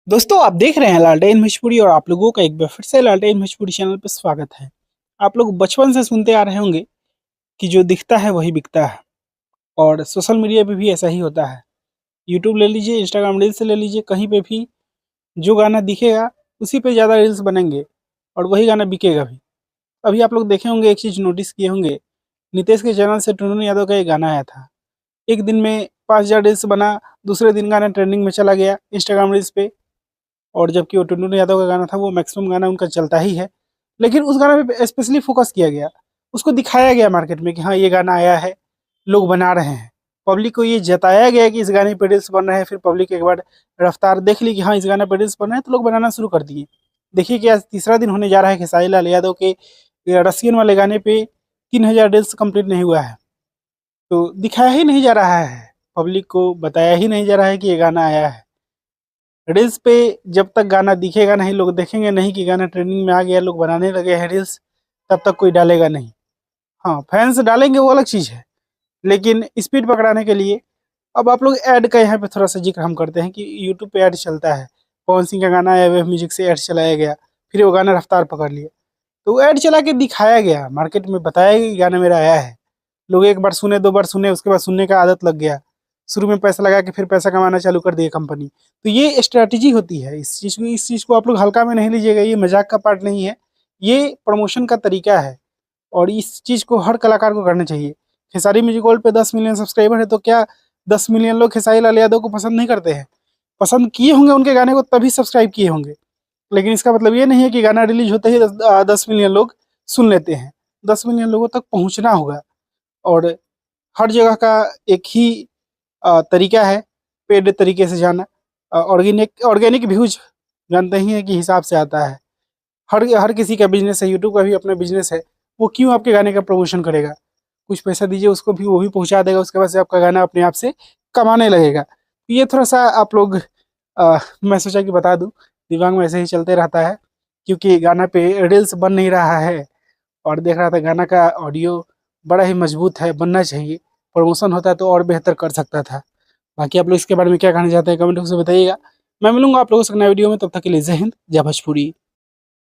दोस्तों आप देख रहे हैं लालटेन भोजपुरी और आप लोगों का एक बार फिर से लालटेन भोजपुरी चैनल पर स्वागत है। आप लोग बचपन से सुनते आ रहे होंगे कि जो दिखता है वही बिकता है और सोशल मीडिया पे भी ऐसा ही होता है। यूट्यूब ले लीजिए, इंस्टाग्राम रील्स ले लीजिए, कहीं पे भी जो गाना दिखेगा उसी पे ज़्यादा रील्स बनेंगे और वही गाना बिकेगा भी। अभी आप लोग देखे होंगे, एक चीज़ नोटिस किए होंगे, नितेश के चैनल से टुनटुन यादव का एक गाना आया था। एक दिन में 5,000 रील्स बना, दूसरे दिन गाना ट्रेंडिंग में चला गया इंस्टाग्राम रील्स पे। और जबकि वो टुनटुन यादव का गाना था, वो मैक्सिमम गाना उनका चलता ही है। लेकिन उस गाने पे स्पेशली फ़ोकस किया गया, उसको दिखाया गया मार्केट में कि हाँ, ये गाना आया है, लोग बना रहे हैं। पब्लिक को ये जताया गया कि इस गाने पे रील्स बन रहे हैं, फिर पब्लिक एक बार रफ्तार देख ली कि हाँ, इस गाने पे रील्स बन रहे हैं, तो लोग बनाना शुरू कर दिए। देखिए कि आज तीसरा दिन होने जा रहा है खेसारी लाल यादव के रसियन वाले गाने पे 3,000 रील्स कंप्लीट नहीं हुआ है। तो दिखाया ही नहीं जा रहा है, पब्लिक को बताया ही नहीं जा रहा है कि ये गाना आया है। रील्स पे जब तक गाना दिखेगा नहीं, लोग देखेंगे नहीं कि गाना ट्रेंडिंग में आ गया, लोग बनाने लगे हैं रील्स, तब तक कोई डालेगा नहीं। हाँ, फैंस डालेंगे वो अलग चीज़ है, लेकिन स्पीड पकड़ाने के लिए अब आप लोग ऐड का यहाँ पे थोड़ा सा जिक्र हम करते हैं कि यूट्यूब पे ऐड चलता है। पवन सिंह का गाना आया, वेव म्यूजिक से ऐड चलाया गया, फिर वो गाना रफ्तार पकड़ लिया। तो ऐड चला के दिखाया गया, मार्केट में बताया गया कि गाना मेरा आया है। लोग एक बार सुने, 2 बार सुने, उसके बाद सुनने का आदत लग गया। शुरू में पैसा लगा के फिर पैसा कमाना चालू कर दिया कंपनी। तो ये स्ट्रैटेजी होती है, इस चीज़ को आप लोग हल्का में नहीं लीजिएगा, ये मज़ाक का पार्ट नहीं है, ये प्रमोशन का तरीका है और इस चीज़ को हर कलाकार को करना चाहिए। खेसारी म्यूजिक वर्ल्ड पे 10 मिलियन सब्सक्राइबर है, तो क्या 10 मिलियन लोग खेसारी लाल यादव को पसंद नहीं करते हैं? पसंद किए होंगे उनके गाने को, तभी सब्सक्राइब किए होंगे। लेकिन इसका मतलब ये नहीं है कि गाना रिलीज़ होते ही 10 मिलियन लोग सुन लेते हैं। 10 मिलियन लोगों तक पहुँचना होगा और हर जगह का एक ही तरीका है पेड तरीके से जाना। ऑर्गेनिक ऑर्गेनिक व्यूज जानते ही हैं कि हिसाब से आता है। हर हर किसी का बिजनेस है, यूट्यूब का भी अपना बिजनेस है। वो क्यों आपके गाने का प्रमोशन करेगा? कुछ पैसा दीजिए उसको, भी वो भी पहुंचा देगा, उसके बाद से आपका गाना अपने आप से कमाने लगेगा। ये थोड़ा सा आप लोग मैं सोचा कि बता दूं, दिमाग में ऐसे ही चलते रहता है क्योंकि गाना पे रील्स बन नहीं रहा है। और देख रहा था गाना का ऑडियो बड़ा ही मजबूत है, बनना चाहिए। प्रमोशन होता तो और बेहतर कर सकता था। बाकी आप लोग इसके बारे में क्या कहना चाहते हैं, कमेंट बॉक्स में बताइएगा। मैं मिलूंगा आप लोगों से नए वीडियो में, तब तक के लिए जय हिंद, जय भोजपुरी।